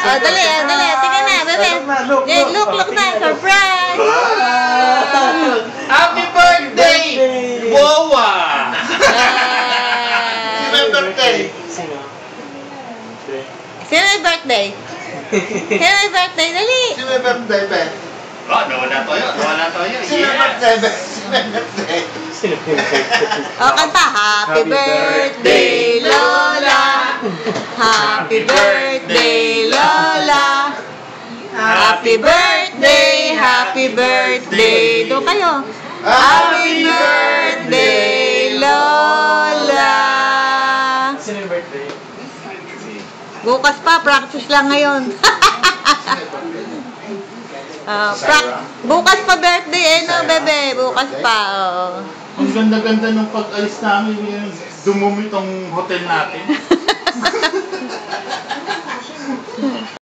Oh, dali. Tingnan na, bebe. Look na. Surprise! Happy birthday! Wawa! Sino yung birthday? Sino yung birthday? Dali. Sino yung birthday, Ben? Nawala toyo. Sino yung birthday, Ben? Sino yung birthday? Kanta. Happy birthday, Lola. Happy birthday, Lola. Happy birthday. Doon kayo. Happy birthday, Lola. Sino yung birthday? Bukas pa, practice lang ngayon. Bukas pa birthday, no, bebe? Bukas pa, Ang ganda-ganda ng pag-alis namin, dumumi tong hotel natin.